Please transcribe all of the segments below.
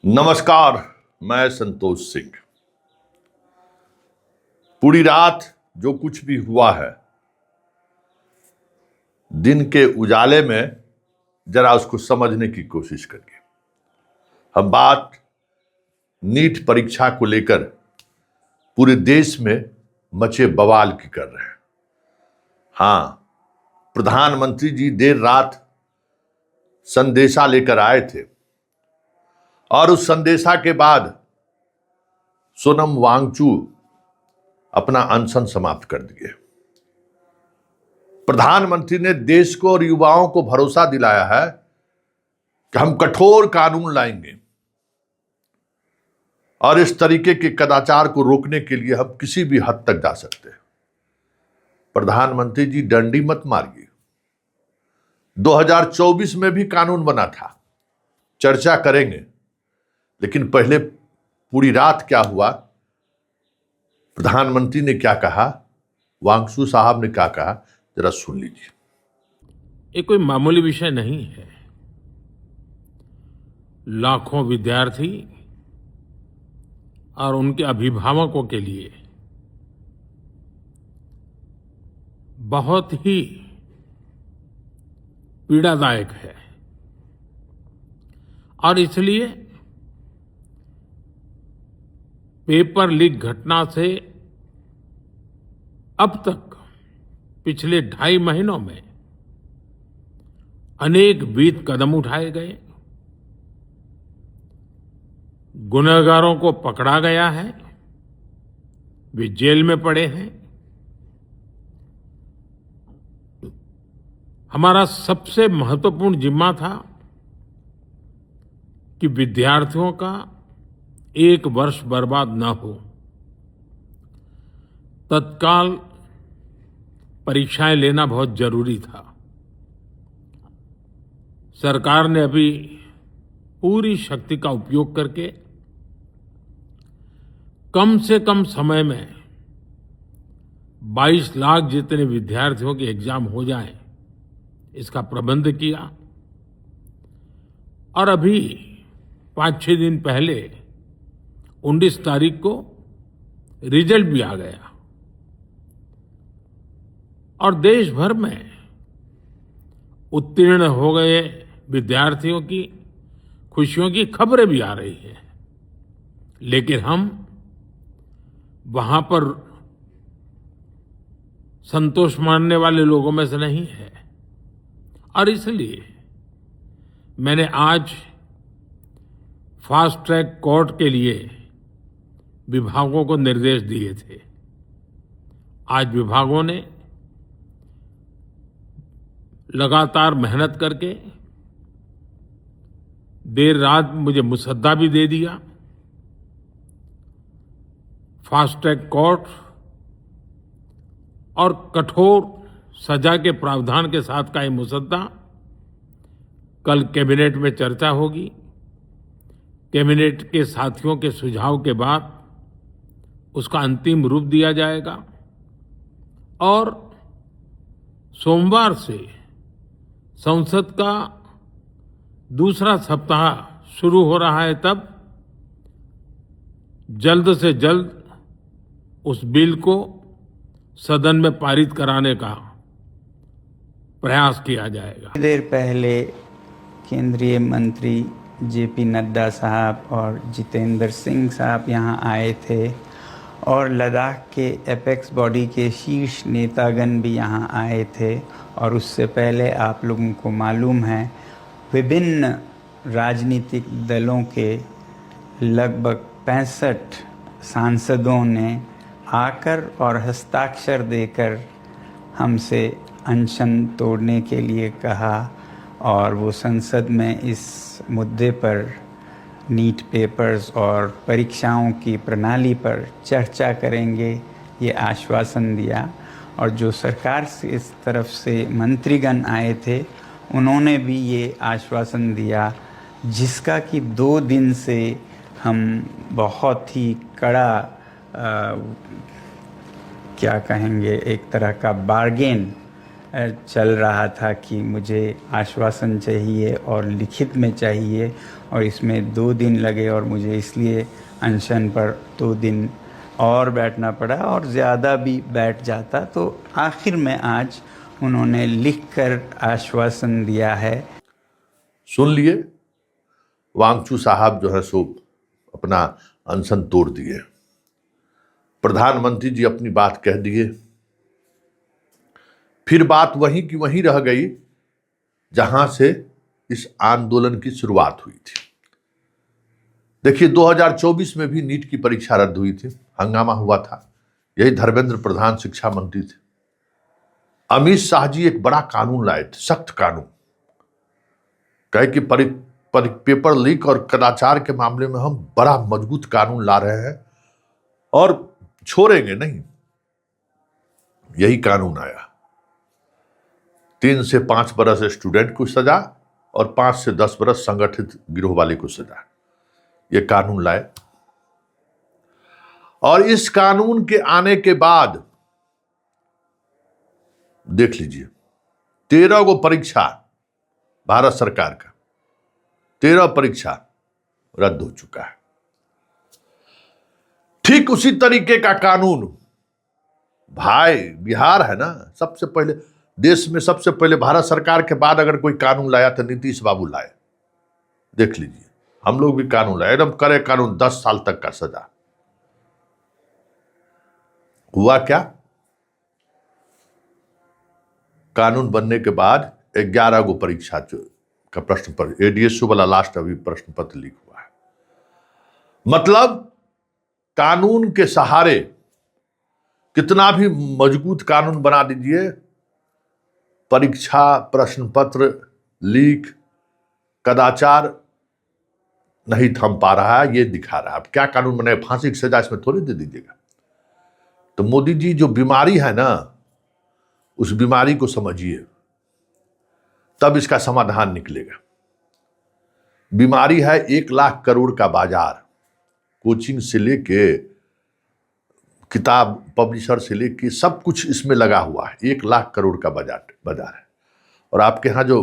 नमस्कार, मैं संतोष सिंह। पूरी रात जो कुछ भी हुआ है, दिन के उजाले में जरा उसको समझने की कोशिश करिए। हम बात नीट परीक्षा को लेकर पूरे देश में मचे बवाल की कर रहे हैं। हां, प्रधानमंत्री जी देर रात संदेशा लेकर आए थे और उस संदेशा के बाद सोनम वांगचू अपना अनशन समाप्त कर दिए। प्रधानमंत्री ने देश को और युवाओं को भरोसा दिलाया है कि हम कठोर कानून लाएंगे और इस तरीके के कदाचार को रोकने के लिए हम किसी भी हद तक जा सकते हैं। प्रधानमंत्री जी, डंडी मत मारिए। 2024 में भी कानून बना था, चर्चा करेंगे, लेकिन पहले पूरी रात क्या हुआ, प्रधानमंत्री ने क्या कहा, वांगचू साहब ने क्या कहा, जरा सुन लीजिए। ये कोई मामूली विषय नहीं है। लाखों विद्यार्थी और उनके अभिभावकों के लिए बहुत ही पीड़ादायक है और इसलिए पेपर लीक घटना से अब तक पिछले 2.5 महीनों में अनेक विध कदम उठाए गए, गुनहगारों को पकड़ा गया है, वे जेल में पड़े हैं। हमारा सबसे महत्वपूर्ण जिम्मा था कि विद्यार्थियों का 1 वर्ष बर्बाद न हो। तत्काल परीक्षाएं लेना बहुत जरूरी था। सरकार ने अभी पूरी शक्ति का उपयोग करके कम से कम समय में 22 लाख जितने विद्यार्थियों के एग्जाम हो जाएं, इसका प्रबंध किया। और अभी 5-6 दिन पहले 19 तारीख को रिजल्ट भी आ गया और देश भर में उत्तीर्ण हो गए विद्यार्थियों की खुशियों की खबरें भी आ रही हैं। लेकिन हम वहां पर संतोष मानने वाले लोगों में से नहीं है और इसलिए मैंने आज फास्ट ट्रैक कोर्ट के लिए विभागों को निर्देश दिए थे। आज विभागों ने लगातार मेहनत करके देर रात मुझे मुसद्दा भी दे दिया। फास्ट ट्रैक कोर्ट और कठोर सजा के प्रावधान के साथ का ये मुसद्दा कल कैबिनेट में चर्चा होगी। कैबिनेट के साथियों के सुझाव के बाद उसका अंतिम रूप दिया जाएगा और सोमवार से संसद का दूसरा सप्ताह शुरू हो रहा है। तब जल्द से जल्द उस बिल को सदन में पारित कराने का प्रयास किया जाएगा। देर पहले केंद्रीय मंत्री जेपी नड्डा साहब और जितेंद्र सिंह साहब यहाँ आए थे और लद्दाख के एपेक्स बॉडी के शीर्ष नेतागण भी यहाँ आए थे। और उससे पहले आप लोगों को मालूम है विभिन्न राजनीतिक दलों के लगभग 65 सांसदों ने आकर और हस्ताक्षर देकर हमसे अनशन तोड़ने के लिए कहा और वो संसद में इस मुद्दे पर नीट पेपर्स और परीक्षाओं की प्रणाली पर चर्चा करेंगे, ये आश्वासन दिया। और जो सरकार से इस तरफ से मंत्रीगण आए थे उन्होंने भी ये आश्वासन दिया, जिसका कि 2 दिन से हम बहुत ही कड़ा क्या कहेंगे, एक तरह का बार्गेन चल रहा था कि मुझे आश्वासन चाहिए और लिखित में चाहिए, और इसमें 2 दिन लगे और मुझे इसलिए अनशन पर 2 दिन और बैठना पड़ा, और ज़्यादा भी बैठ जाता तो आखिर में आज उन्होंने लिखकर आश्वासन दिया है। सुन लिए, वांगचू साहब जो है सो अपना अनशन तोड़ दिए, प्रधानमंत्री जी अपनी बात कह दिए, फिर बात वहीं की वहीं रह गई जहां से इस आंदोलन की शुरुआत हुई थी। देखिए 2024 में भी नीट की परीक्षा रद्द हुई थी, हंगामा हुआ था। यही धर्मेंद्र प्रधान शिक्षा मंत्री थे। अमित शाह जी एक बड़ा कानून लाए थे, सख्त कानून, कहे कि पेपर लीक और कदाचार के मामले में हम बड़ा मजबूत कानून ला रहे हैं और छोड़ेंगे नहीं। यही कानून आया। 3 से 5 बरस स्टूडेंट को सजा और 5 से 10 बरस संगठित गिरोह वाले को सजा, ये कानून लाए। और इस कानून के आने के बाद देख लीजिए 13 गो परीक्षा भारत सरकार का, 13 परीक्षा रद्द हो चुका है। ठीक उसी तरीके का कानून भाई बिहार है ना, सबसे पहले देश में, सबसे पहले भारत सरकार के बाद अगर कोई कानून लाया तो नीतीश बाबू लाए। देख लीजिए, हम लोग भी कानून लाए, एकदम करे कानून, 10 साल तक का सजा। हुआ क्या? कानून बनने के बाद 11 गो परीक्षा का प्रश्न पत्र, एडीएसयू वाला लास्ट अभी प्रश्न पत्र लीक हुआ है। मतलब कानून के सहारे कितना भी मजबूत कानून बना दीजिए, परीक्षा प्रश्न पत्र लीक, कदाचार नहीं थम पा रहा है। ये दिखा रहा है। अब क्या कानून बनाए? फांसी की सजा इसमें थोड़ी दे दीजिएगा। तो मोदी जी जो बीमारी है ना, उस बीमारी को समझिए, तब इसका समाधान निकलेगा। बीमारी है 1 लाख करोड़ का बाजार, कोचिंग से लेके किताब पब्लिशर से लेके सब कुछ इसमें लगा हुआ है। 1 लाख करोड़ का बाजार है। और आपके यहाँ जो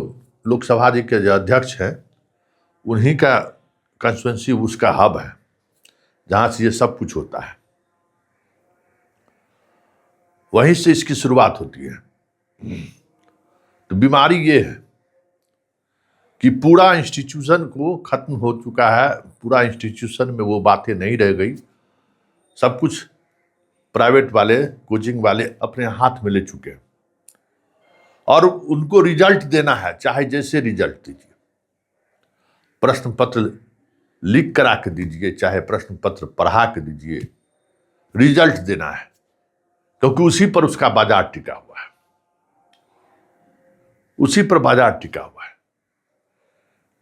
लोकसभा जी के जो अध्यक्ष हैं, उन्हीं का कंस्टिट्यूएंसी उसका हब है, जहां से ये सब कुछ होता है। वहीं से इसकी शुरुआत होती है। तो बीमारी ये है कि पूरा इंस्टीट्यूशन को खत्म हो चुका है, पूरा इंस्टीट्यूशन में वो बातें नहीं रह गई। सब कुछ प्राइवेट वाले, कोचिंग वाले अपने हाथ में ले चुके हैं और उनको रिजल्ट देना है, चाहे जैसे रिजल्ट दीजिए। प्रश्न पत्र लीक करा के दीजिए, चाहे प्रश्न पत्र पढ़ा के दीजिए, रिजल्ट देना है, क्योंकि उसी पर उसका बाजार टिका हुआ है, उसी पर बाजार टिका हुआ है।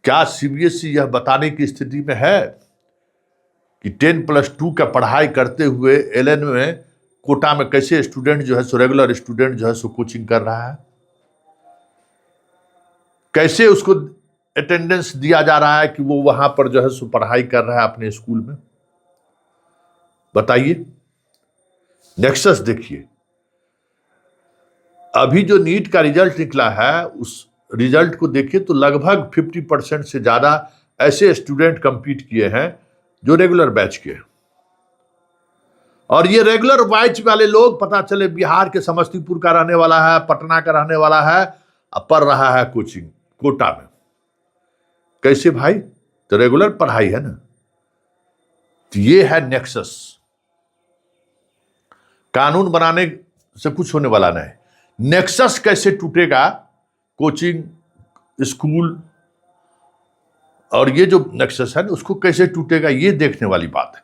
क्या सीबीएसई यह बताने की स्थिति में है कि 10+2 का पढ़ाई करते हुए एलएन में कोटा में कैसे स्टूडेंट जो है सो, रेगुलर स्टूडेंट जो है सो कोचिंग कर रहा है, कैसे उसको अटेंडेंस दिया जा रहा है कि वो वहां पर जो है सो पढ़ाई कर रहा है अपने स्कूल में? बताइए। नेक्सस देखिए, अभी जो नीट का रिजल्ट निकला है, उस रिजल्ट को देखिए तो लगभग 50% से ज्यादा ऐसे स्टूडेंट कंपीट किए हैं जो रेगुलर बैच के हैं। और ये रेगुलर बैच वाले लोग पता चले बिहार के समस्तीपुर का रहने वाला है, पटना का रहने वाला है, अब पढ़ रहा है कोचिंग कोटा में। कैसे भाई? तो रेगुलर पढ़ाई है ना। तो ये है नेक्सस। कानून बनाने से कुछ होने वाला नहीं। नेक्सस कैसे टूटेगा, कोचिंग, स्कूल, और ये जो नेक्सस है उसको कैसे टूटेगा, ये देखने वाली बात है।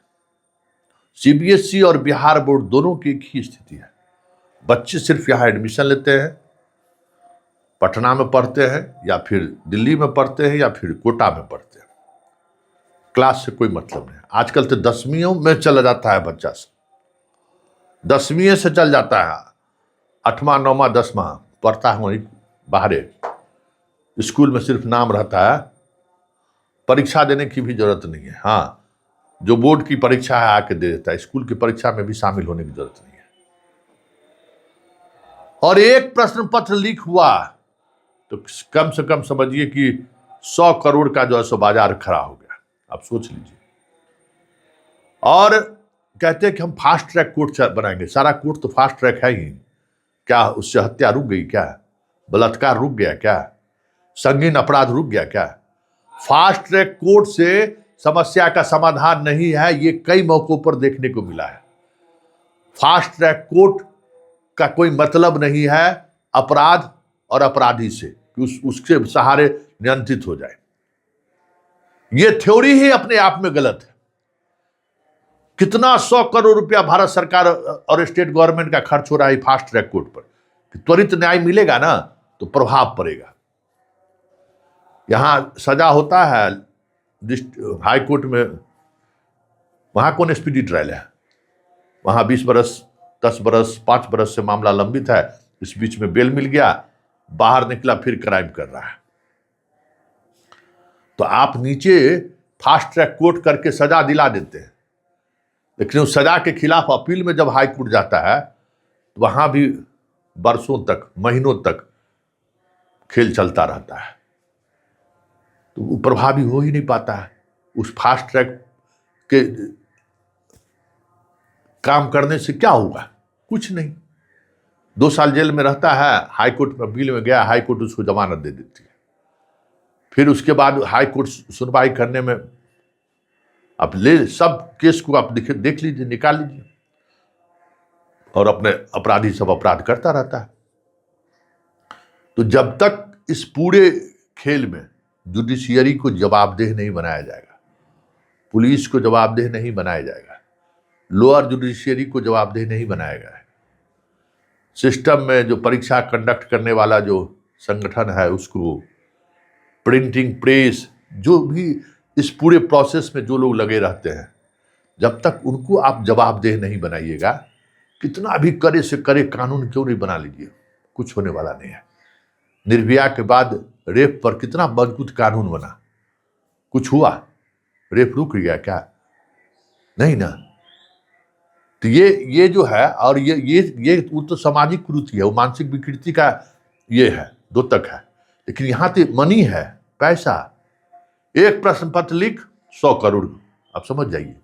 सीबीएसई और बिहार बोर्ड दोनों की एक ही स्थिति है। बच्चे सिर्फ यहाँ एडमिशन लेते हैं, पटना में पढ़ते हैं या फिर दिल्ली में पढ़ते हैं या फिर कोटा में पढ़ते हैं। क्लास से कोई मतलब नहीं। आजकल तो 10वीं में चला जाता है बच्चा से, 10वीं से चल जाता है, 8वां 9वां 10वां पढ़ता है वहीं बाहरे। स्कूल में सिर्फ नाम रहता है, परीक्षा देने की भी जरूरत नहीं है। हाँ, जो बोर्ड की परीक्षा है आके दे देता है, स्कूल की परीक्षा में भी शामिल होने की जरूरत नहीं है। और एक प्रश्न पत्र लीक हुआ तो कम से कम समझिए कि 100 करोड़ का जो है सो बाजार खड़ा हो गया। आप सोच लीजिए। और कहते हैं कि हम फास्ट ट्रैक कोर्ट बनाएंगे। सारा कोर्ट तो फास्ट ट्रैक है ही। क्या उससे हत्या रुक गई क्या? बलात्कार रुक गया क्या? संगीन अपराध रुक गया क्या? फास्ट ट्रैक कोर्ट से समस्या का समाधान नहीं है। ये कई मौकों पर देखने को मिला है। फास्ट ट्रैक कोर्ट का कोई मतलब नहीं है अपराध और अपराधी से कि उसके सहारे नियंत्रित हो जाए। ये थ्योरी ही अपने आप में गलत है। कितना 100 करोड़ रुपया भारत सरकार और स्टेट गवर्नमेंट का खर्च हो रहा है फास्ट ट्रैक कोर्ट पर। त्वरित न्याय मिलेगा ना तो प्रभाव पड़ेगा। यहां सजा होता है हाई कोर्ट में, वहां कौन स्पीडी ट्रायल है? वहां 20 बरस 10 बरस 5 बरस से मामला लंबित है। इस बीच में बेल मिल गया, बाहर निकला, फिर क्राइम कर रहा है। तो आप नीचे फास्ट ट्रैक कोर्ट करके सजा दिला देते हैं, लेकिन उस सजा के खिलाफ अपील में जब हाई कोर्ट जाता है तो वहां भी बरसों तक, महीनों तक खेल चलता रहता है। तो वो प्रभावी हो ही नहीं पाता है। उस फास्ट ट्रैक के काम करने से क्या होगा? कुछ नहीं। 2 साल जेल में रहता है, हाई कोर्ट में अपील में गया, हाई कोर्ट उसको जमानत दे देती है। फिर उसके बाद हाई कोर्ट सुनवाई करने में आप सब केस को आप देख लीजिए, निकाल लीजिए, और अपने अपराधी सब अपराध करता रहता है। तो जब तक इस पूरे खेल में जुडिशियरी को जवाबदेह नहीं बनाया जाएगा, पुलिस को जवाबदेह नहीं बनाया जाएगा, लोअर जुडिशियरी को जवाबदेह नहीं बनाया गया है, सिस्टम में जो परीक्षा कंडक्ट करने वाला जो संगठन है उसको, प्रिंटिंग प्रेस, जो भी इस पूरे प्रोसेस में जो लोग लगे रहते हैं, जब तक उनको आप जवाबदेह नहीं बनाइएगा, कितना भी करे से करे कानून क्यों नहीं बना लीजिए, कुछ होने वाला नहीं है। निर्भया के बाद रेप पर कितना मजबूत कानून बना, कुछ हुआ? रेप रुक गया क्या? नहीं ना। तो ये जो है, और ये वो तो सामाजिक कुरीति है, वो मानसिक विकृति का ये है, द्योतक है। लेकिन यहां तो मनी है, पैसा। एक प्रश्न पत्र लीक 100 करोड़, आप समझ जाइए।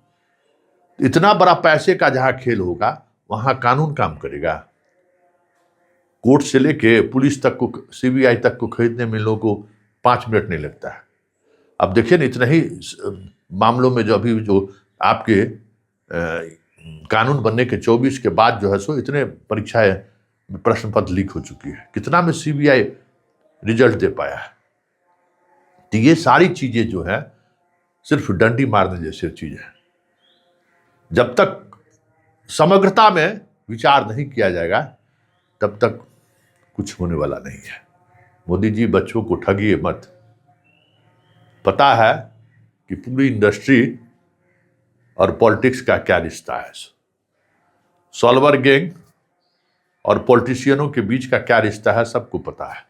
इतना बड़ा पैसे का जहां खेल होगा वहां कानून काम करेगा। कोर्ट से लेके पुलिस तक को, सीबीआई तक को खरीदने में लोगों को 5 मिनट नहीं लगता है। अब देखिए ना, इतना ही मामलों में जो अभी जो आपके कानून बनने के 24 के बाद जो है सो इतने परीक्षाएं प्रश्न पत्र लीक हो चुकी है। कितना में सीबीआई रिजल्ट दे पाया है। तो ये सारी चीजें जो है सिर्फ डंडी मारने जैसी चीज है। जब तक समग्रता में विचार नहीं किया जाएगा तब तक कुछ होने वाला नहीं है। मोदी जी, बच्चों को ठगिए मत। पता है कि पूरी इंडस्ट्री और पॉलिटिक्स का क्या रिश्ता है, सॉल्वर गैंग और पॉलिटिशियनों के बीच का क्या रिश्ता है, सबको पता है।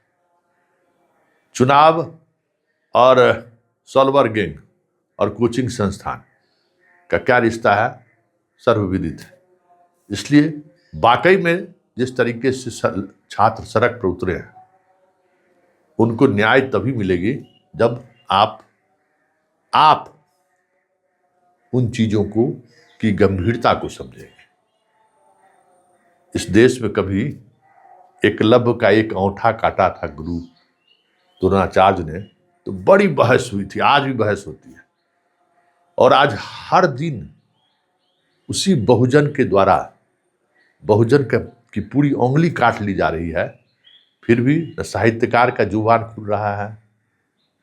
चुनाव और सॉल्वर गैंग और कोचिंग संस्थान का क्या रिश्ता है, सर्वविदित है। इसलिए वाकई में जिस तरीके से छात्र सड़क पर उतरे हैं, उनको न्याय तभी मिलेगी जब आप उन चीजों को की गंभीरता को समझेंगे। इस देश में कभी एकलव्य का एक औंठा काटा था गुरु द्रोणाचार्य ने, तो बड़ी बहस हुई थी, आज भी बहस होती है। और आज हर दिन उसी बहुजन के द्वारा बहुजन की पूरी उंगली काट ली जा रही है। फिर भी न साहित्यकार का जुबान खुल रहा है,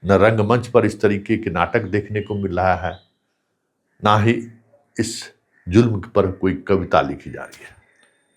न रंगमंच पर इस तरीके के नाटक देखने को मिल रहा है, ना ही इस जुल्म पर कोई कविता लिखी जा रही है।